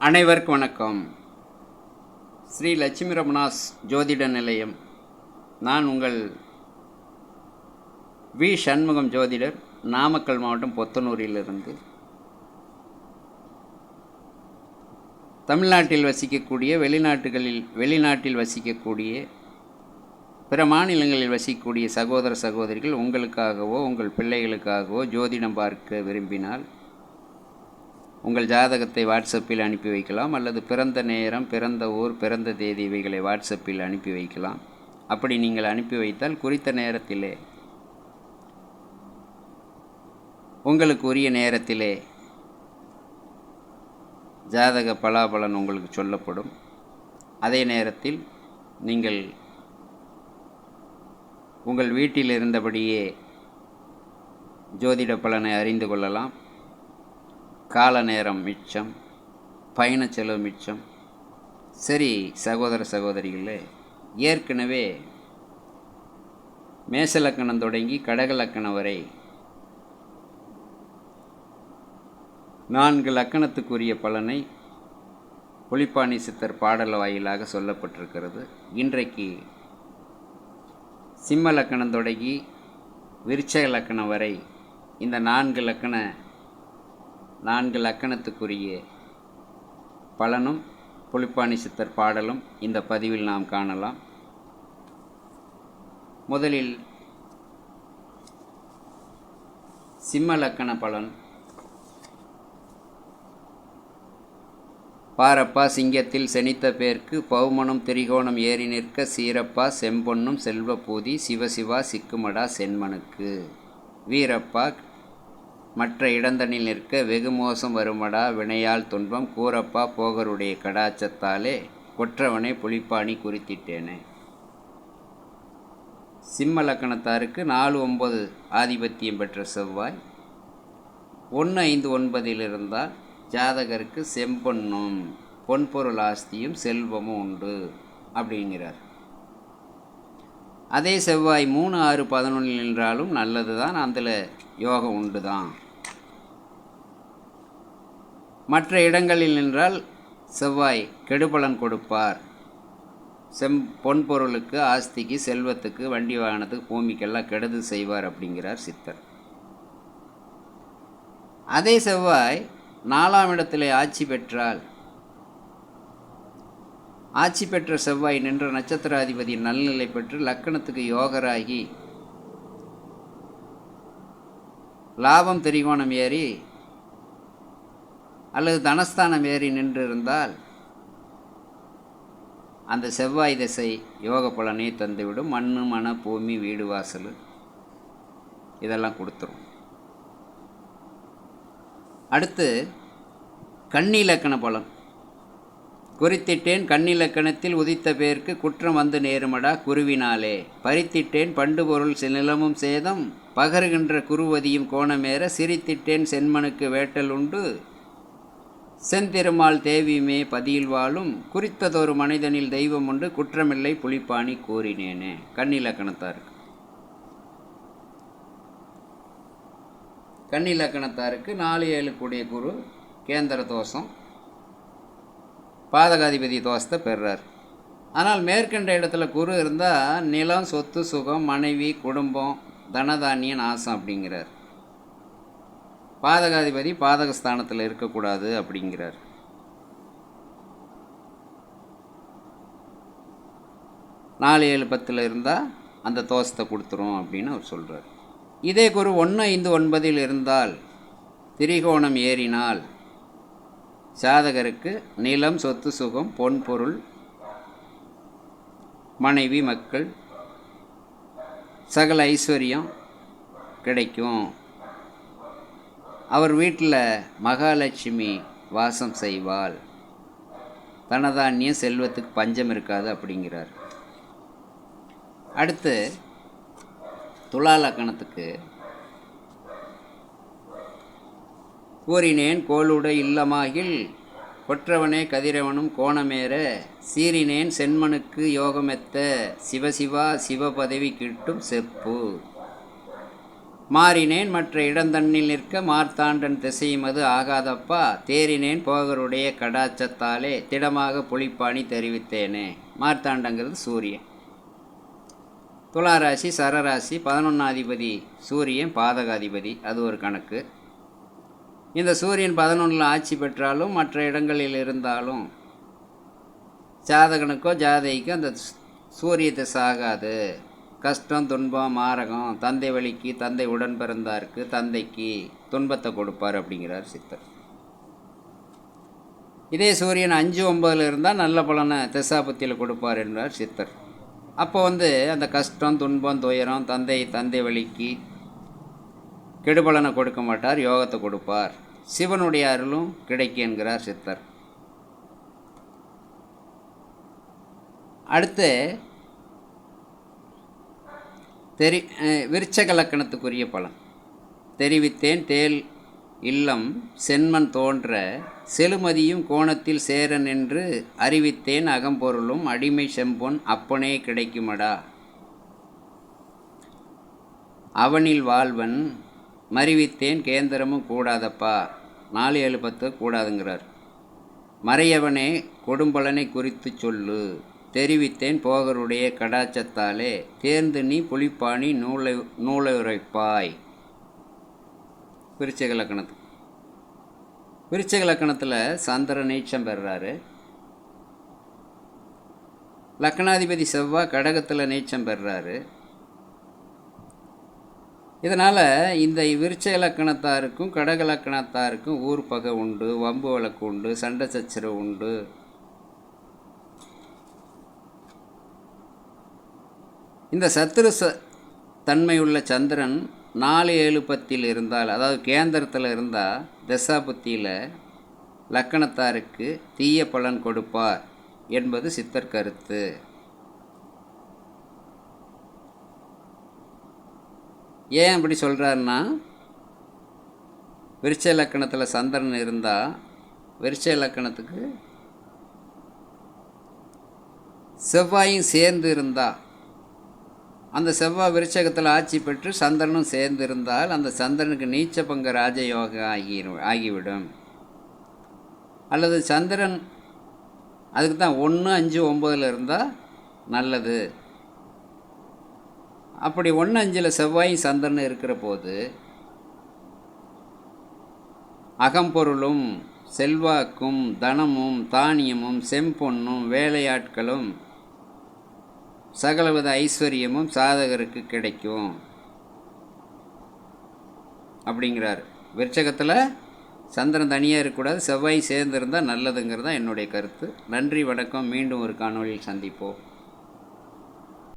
அனைவருக்கும் வணக்கம். ஸ்ரீ லட்சுமி ரமணாஸ் ஜோதிட நிலையம். நான் உங்கள் வி சண்முகம் ஜோதிடர், நாமக்கல் மாவட்டம் பொத்தனூரிலிருந்து. தமிழ்நாட்டில் வசிக்கக்கூடிய, வெளிநாட்டில் வசிக்கக்கூடிய, பிற மாநிலங்களில் வசிக்கக்கூடிய சகோதர சகோதரிகள் உங்களுக்காகவோ உங்கள் பிள்ளைகளுக்காகவோ ஜோதிடம் பார்க்க விரும்பினால் உங்கள் ஜாதகத்தை வாட்ஸ்அப்பில் அனுப்பி வைக்கலாம், அல்லது பிறந்த நேரம், பிறந்த ஊர், பிறந்த தேதி இவைகளை வாட்ஸ்அப்பில் அனுப்பி வைக்கலாம். அப்படி நீங்கள் அனுப்பி வைத்தால் குறித்த நேரத்திலே, உங்களுக்கு உரிய நேரத்திலே ஜாதக பலாபலன் உங்களுக்கு சொல்லப்படும். அதே நேரத்தில் நீங்கள் உங்கள் வீட்டில் இருந்தபடியே ஜோதிட பலனை அறிந்து கொள்ளலாம். கால நேரம் மிச்சம், பயண செலவு மிச்சம். சரி சகோதர சகோதரிகளே, ஏற்கனவே மேச லக்கணம் தொடங்கி கடக லக்கணம் வரை 4 லக்கணத்துக்குரிய பலனை புலிப்பாணி சித்தர் பாடல் வாயிலாக சொல்லப்பட்டிருக்கிறது. இன்றைக்கு சிம்ம லக்கணம் தொடங்கி விருச்சக லக்கணம் வரை இந்த 4 லக்கணத்துக்குரிய பலனும் புலிப்பாணி சித்தர் பாடலும் இந்த பதிவில் நாம் காணலாம். முதலில் சிம்ம லக்கண பலன். பாரப்பா சிங்கத்தில் செனித்த பேர்க்கு பௌமனும் திரிகோணம் ஏறி நிற்க சீரப்பா செம்பொன்னும் செல்வப்பூதி சிவசிவா சிக்குமடா சென்மனுக்கு. வீரப்பா மற்ற இடந்தனில் நிற்க வெகு மோசம் வருமடா வினையால் துன்பம் கூறப்பா போகருடைய கடாச்சத்தாலே கொற்றவனை புலிப்பாணி குறித்திட்டேனே. சிம்ம லக்கணத்தாருக்கு 4-9 ஆதிபத்தியம் பெற்ற செவ்வாய் 1-5-9 இருந்தால் ஜாதகருக்கு செம்பொன்னும் பொன்பொருள் ஆஸ்தியும் செல்வமும் உண்டு அப்படிங்கிறார். அதே செவ்வாய் 3-6-11 நின்றாலும் நல்லது தான், அதில் யோகம் உண்டு தான். மற்ற இடங்களில் நின்றால் செவ்வாய் கெடுபலன் கொடுப்பார். பொன்பொருளுக்கு, ஆஸ்திக்கு, செல்வத்துக்கு, வண்டி வாகனத்துக்கு, பூமிக்கெல்லாம் கெடுது செய்வார் அப்படிங்கிறார் சித்தர். அதே செவ்வாய் 4ஆம் இடத்திலே ஆட்சி பெற்றால், ஆட்சி பெற்ற செவ்வாய் நின்ற நட்சத்திராதிபதி நல்நிலை பெற்று லக்கணத்துக்கு யோகராகி லாபம் திரிகோணம் ஏறி அல்லது தனஸ்தானம் ஏறி நின்றிருந்தால் அந்த செவ்வாய் திசை யோக பலனை தந்துவிடும். மண்ணு, மன, பூமி, வீடு, வாசல் இதெல்லாம் கொடுத்துரும். அடுத்து கன்னி இலக்கண பலன். குறித்திட்டேன் கண்ணிலக்கணத்தில் உதித்த பேருக்கு குற்றம் வந்து நேருமடா குருவினாலே. பறித்திட்டேன் பண்டு பொருள் நிலமும் சேதம் பகருகின்ற குருவதியும் கோணமேற சிரித்திட்டேன் சென்மனுக்கு வேட்டல் உண்டு செந்திருமால் தேவியுமே பதியில் வாழும் குறித்ததொரு மனிதனில் தெய்வம் உண்டு குற்றமில்லை புலிப்பாணி கூறினேனே. கண்ணிலக்கணத்தாருக்கு கண்ணிலக்கணத்தாருக்கு 4-7 கூடிய குரு கேந்திர தோஷம், பாதகாதிபதி தோஷத்தை பெறுறார். ஆனால் மேற்கண்ட இடத்துல குரு இருந்தால் நிலம், சொத்து, சுகம், மனைவி, குடும்பம், தனதானிய நாசம் அப்படிங்கிறார். பாதகாதிபதி பாதகஸ்தானத்தில் இருக்கக்கூடாது அப்படிங்கிறார். நாலு 7-10 இருந்தால் அந்த தோஷத்தை கொடுத்துரும் அப்படின்னு அவர் சொல்கிறார். இதே குரு 1-5-9 இருந்தால், திரிகோணம் ஏறினால் ஜாதகருக்கு நிலம், சொத்து, சுகம், பொன் பொருள், மனைவி, மக்கள், சகல ஐஸ்வர்யம் கிடைக்கும். அவர் வீட்டில் மகாலட்சுமி வாசம் செய்வாள், தனதானிய செல்வத்துக்கு பஞ்சம் இருக்காது அப்படிங்கிறார். அடுத்து துலா லக்கணத்துக்கு கூறினேன் கோளுட இல்லமாகில் கொற்றவனே கதிரவனும் கோணமேற சீறினேன் சென்மனுக்கு யோகமெத்த சிவசிவா சிவபதவி கிட்டும் செப்பு. மாறினேன் மற்ற இடந்தண்ணில் நிற்க மார்த்தாண்டன் திசையுமது ஆகாதப்பா தேறினேன் போகருடைய கடாச்சத்தாலே திடமாக புலிப்பாணி தெரிவித்தேனே. மார்த்தாண்டங்கிறது சூரியன். துளாராசி சரராசி 11ஆதிபதி சூரியன் பாதகாதிபதி, அது ஒரு கணக்கு. இந்த சூரியன் 11 ஆட்சி பெற்றாலும் மற்ற இடங்களில் இருந்தாலும் ஜாதகனுக்கோ ஜாதைக்கோ அந்த சூரிய திசை ஆகாது. கஷ்டம் துன்பம் மாரகம், தந்தை வழிக்கு தந்தை உடன் பிறந்தாருக்கு தந்தைக்கு துன்பத்தை கொடுப்பார் அப்படிங்கிறார் சித்தர். இதே சூரியன் 5-9 இருந்தால் நல்ல பலனை திசாபத்தியில் கொடுப்பார் என்றார் சித்தர். அப்போ அந்த கஷ்டம் துன்பம் துயரம் தந்தை வழிக்கு கெடுபலனை கொடுக்க மாட்டார், யோகத்தை கொடுப்பார். சிவனுடைய அருளும் கிடைக்கும் என்கிறார் சித்தர். அடுத்து விருச்சக லக்கணத்துக்குரிய பலன் தெரிவித்தேன். தேல் இல்லம் சென்மன் தோன்ற செலுமதியும் கோணத்தில் சேரன் என்று அறிவித்தேன். அகம்பொருளும் அடிமை செம்பொன் அப்பனே கிடைக்குமடா. அவனில் வாழ்வன் மறிவித்தேன் கேந்திரமும் கூடாதப்பா. 4-7-10 கூடாதுங்கிறார். மறையவனே கொடும்பலனை குறித்து சொல்லு. தெரிவித்தேன் போகருடைய கடாச்சத்தாலே தேர்ந்து நீ புலிப்பாணி நூலை உரைப்பாய். விருச்சிக லக்கணத்து விருச்சிக லக்கணத்தில் சந்திரன் நீச்சம் பெறுறாரு. லக்கணாதிபதி செவ்வாய் கடகத்தில் நீச்சம் பெறுறாரு. இதனால் இந்த விருச்சிக லக்கணத்தாருக்கும் கடக லக்கணத்தாருக்கும் ஊர் பகை உண்டு, வம்பு வழக்கு உண்டு, சண்டை சச்சரவு உண்டு. இந்த சத்துரு தன்மையுள்ள சந்திரன் 4-7-10 இருந்தால், அதாவது கேந்திரத்தில் இருந்தால் தசாபுத்தியில் லக்கணத்தாருக்கு தீய பலன் கொடுப்பார் என்பது சித்தர் கருத்து. ஏன் அப்படி சொல்கிறாருன்னா, விருச்சிக லக்கணத்தில் சந்திரன் இருந்தால் விருச்சிக லக்கணத்துக்கு செவ்வாயும் சேர்ந்து இருந்தால், அந்த செவ்வாய் விருச்சகத்தில் ஆட்சி பெற்று சந்திரனும் சேர்ந்து இருந்தால் அந்த சந்திரனுக்கு நீச்ச பங்க ராஜயோகம் ஆகிவிடும். அல்லது சந்திரன் அதுக்கு தான் 1-5-9 இருந்தால் நல்லது. அப்படி 1-5 செவ்வாயும் சந்திரன் இருக்கிற போது அகம்பொருளும் செல்வாக்கும் தனமும் தானியமும் செம்பொன்னும் வேலையாட்களும் சகலவித ஐஸ்வர்யமும் சாதகருக்கு கிடைக்கும் அப்படிங்கிறார். விருச்சகத்தில் சந்திரன் தனியாக இருக்கக்கூடாது, செவ்வாய் சேர்ந்திருந்தால் நல்லதுங்கிறது தான் என்னுடைய கருத்து. நன்றி, வணக்கம். மீண்டும் ஒரு காணொளியில் சந்திப்போம்.